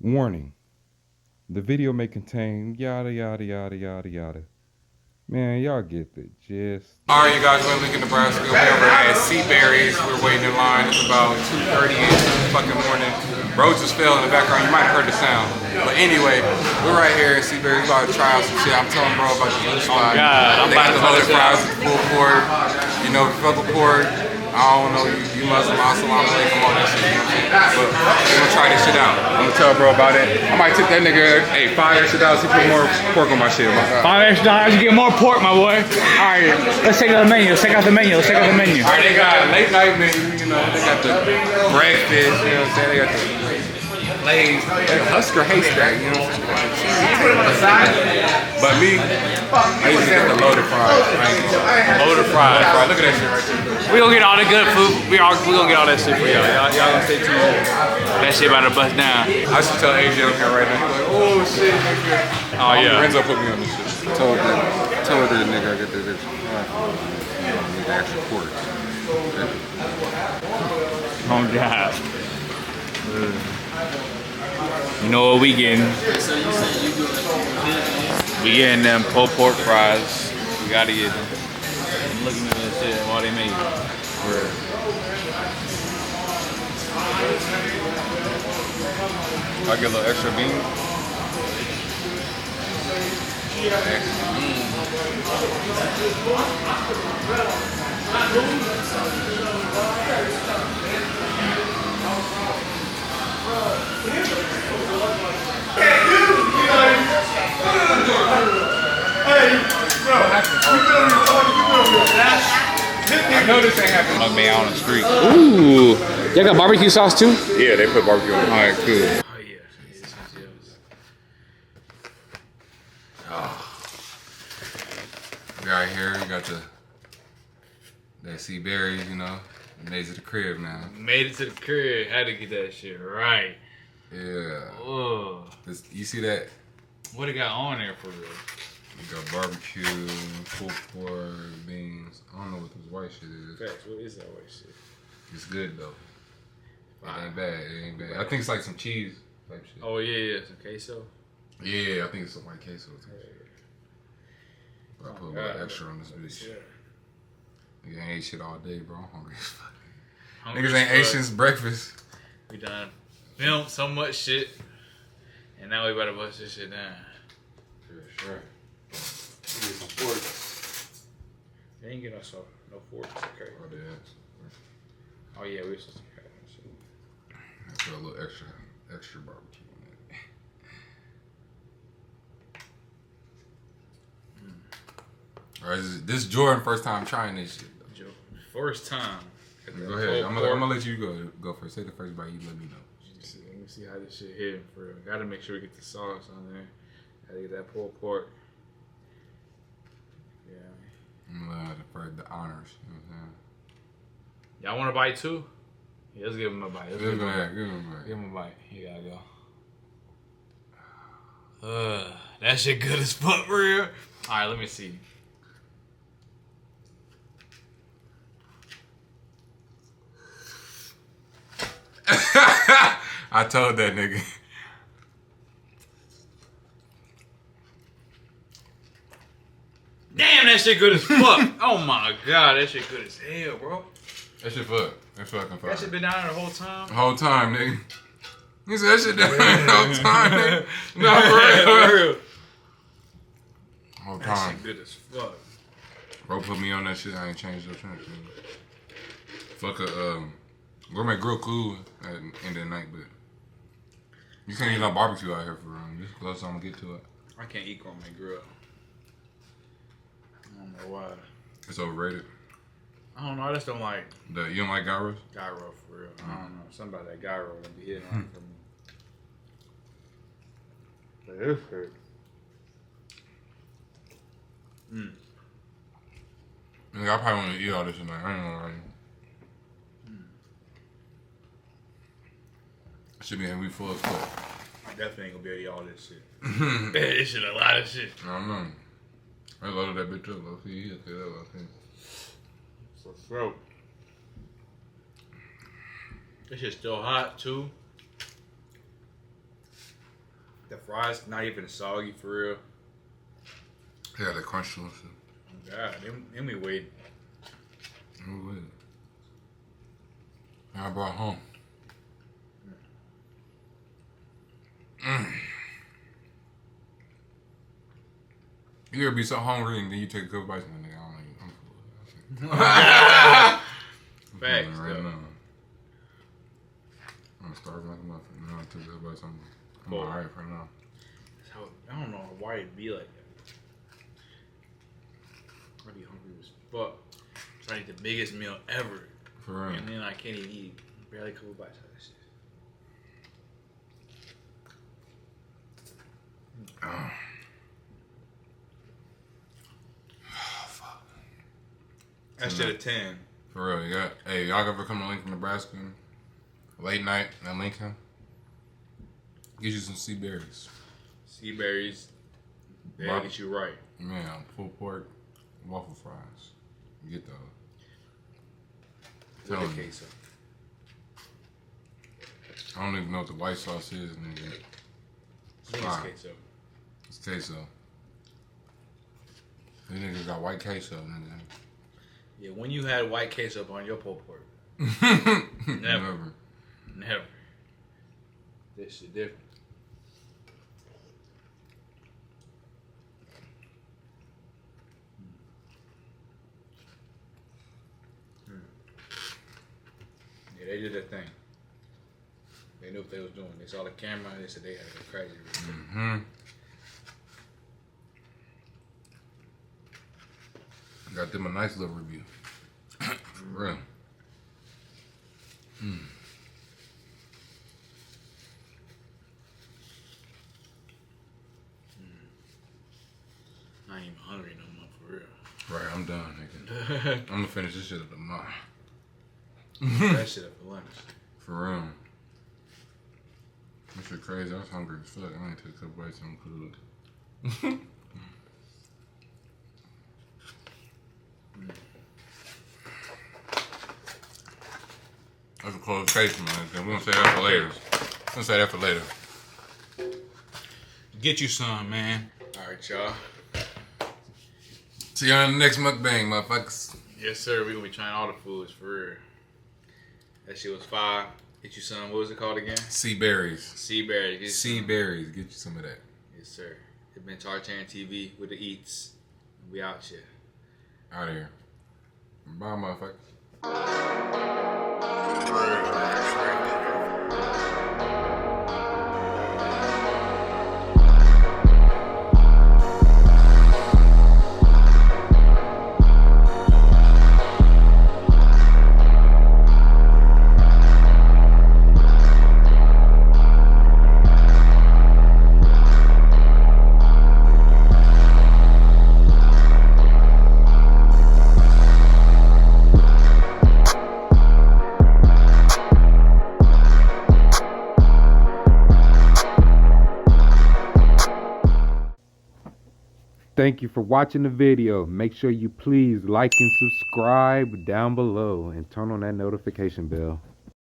Warning. The video may contain yada yada yada yada yada. Man, y'all get the gist. Alright, you guys, we're in Lincoln, Nebraska. We're over at Seaberry's. We're waiting in line. It's about 2:30-ish in the fucking morning. Bro just fell in the background. You might have heard the sound. But anyway, we're right here at Seaberry's. We're about to try out some shit. I'm telling bro about this new spot. I'm they got about the to loaded fries with the pulled pork. You know, fuck with pork. I don't know, you Muslim, assalamu alaikum, all that shit, you know what I'm saying? But we're gonna try this shit out. I'm gonna tell bro about it. I might tip that nigga, hey, $5 extra he put more pork on my shit. $5 $5 you get more pork, my boy. Alright, let's check out the menu. Let's check out the menu. Alright, they got a late night menu, you know, they got the breakfast, you know what I'm saying? They got the Lays, Husker haystack, you know what I'm saying? But me, I usually get the loaded fries. Loaded fries. Look at that shit right there. We gonna get all the good food. We gonna get all that shit for y'all. Y'all gonna stay tuned. That shit about to bust down. I should tell AJ on here right now. He's like, oh shit, nigga. Oh yeah. Renzo put me on this shit. Told the nigga I get this extra quarter. Oh God. You know what we getting? We getting them pulled pork fries. We gotta get them. I'm looking at this shit while they made it. I get a little extra beans. I know this ain't happening. Mukbang out on the street. Ooh, y'all got barbecue sauce too? Yeah, they put barbecue on it. Alright, cool. Oh yeah. Right here, you got that Seaberry's, you know. Made it to the crib now. Made it to the crib. Had to get that shit right. Yeah. Oh. You see that? What it got on there for real? You got barbecue, pulled pork, beans. I don't know what this white shit is. Facts, what is that white shit? It's good though. It ain't bad. It ain't bad. I think it's like some cheese type shit. Oh yeah, some queso. Yeah, I think it's some white queso too. I put a little extra on this bitch. Nigga ain't ate shit all day, bro. I'm hungry as fuck. Niggas ain't ate since breakfast. We done filmed so much shit, and now we about to bust this shit down. For sure. Get some pork. They ain't get no forks. Okay. Oh, they asked. Oh yeah, we supposed to have shit. I put a little extra barbecue on it. Alright, this is Jordan first time trying this shit though. First time. Go ahead. I'm gonna let you go first. Take the first bite. You let me know. Let me see how this shit hitting for real. Gotta make sure we get the sauce on there. Gotta get that pulled pork. Yeah. I'm gonna the honors. You know what I'm saying? Y'all want a bite too? Yeah, let's give him a bite. Give him a Give him a bite. He gotta go. That shit good as fuck for real. Alright, let me see. I told that nigga. Damn, that shit good as fuck. Oh my god, that shit good as hell, bro. That shit fuck. That fucking fuck. That shit been down there the whole time. The whole time, nigga. He said that shit down there the whole time, nigga. No, for real. Whole time. That shit good as fuck. Bro put me on that shit. I ain't changed no chance. Fuck a gourmet grill cool at the end of the night, but you can't eat no barbecue out here for real. This is close. I'm gonna get to it. I can't eat gourmet grill. I don't know why. It's overrated. I don't know. I just don't like You don't like gyros? gyro for real. I don't know. Somebody that gyro would be hitting on it for me. This hurt. Nigga, I probably want to eat all this tonight. I ain't gonna lie. Should be and we full as fuck. I definitely ain't gonna be able to eat all this shit. This shit a lot of shit. I don't know. I loaded that bitch up, low key. He'll say that, low key. So throat. This shit's still hot too. The fries not even soggy for real. Yeah, the crunch to it. Oh God, them we wait. Oh, wait. I brought home. You ever be so hungry and then you take a couple bites and then I'm full. Facts, Right though. now. I'm starving like a muffin. Now I took that bite something. I'm Cool. alright for now. So, I don't know why it'd be like that. I'd be hungry as fuck. Trying to eat the biggest meal ever. For real. And then I can't even eat barely a couple bites of that shit. Oh. That shit a 10. For real, yeah. Hey, y'all ever come to Lincoln, Nebraska? Late night in Lincoln? Get you some sea berries. Sea berries, they'll get you right. Man, pulled pork, waffle fries. Get those. With Tell the me. queso. I don't even know what the white sauce is, nigga. I think fire. it's queso. It's queso. These niggas got white queso, nigga. Yeah, when you had white queso up on your pulled pork? Never. Never. This shit different. Yeah, they did their thing. They knew what they was doing. They saw the camera and they said they had to go crazy. Mm-hmm. Got them a nice little review. For real. Mm. I ain't even hungry no more, for real. Right, I'm done, nigga. I'm gonna finish this shit at tomorrow. That shit up for lunch. For real. That shit crazy. I was hungry as fuck. I only took a couple bites and food. That's a closed case, man. We're gonna say that for later. We're gonna say that for later. Get you some, man. All right, y'all. See you on the next mukbang, motherfuckers. Yes, sir. We're gonna be trying all the foods for real. That shit was fire. Get you some. What was it called again? Sea berries. Sea berries. Get you Sea some. berries. Get you some of that. Yes, sir. It's been Taterean TV with the eats. We out here. Out of here. Bye, motherfuckers. Thank you for watching the video. Make sure you please like and subscribe down below and turn on that notification bell.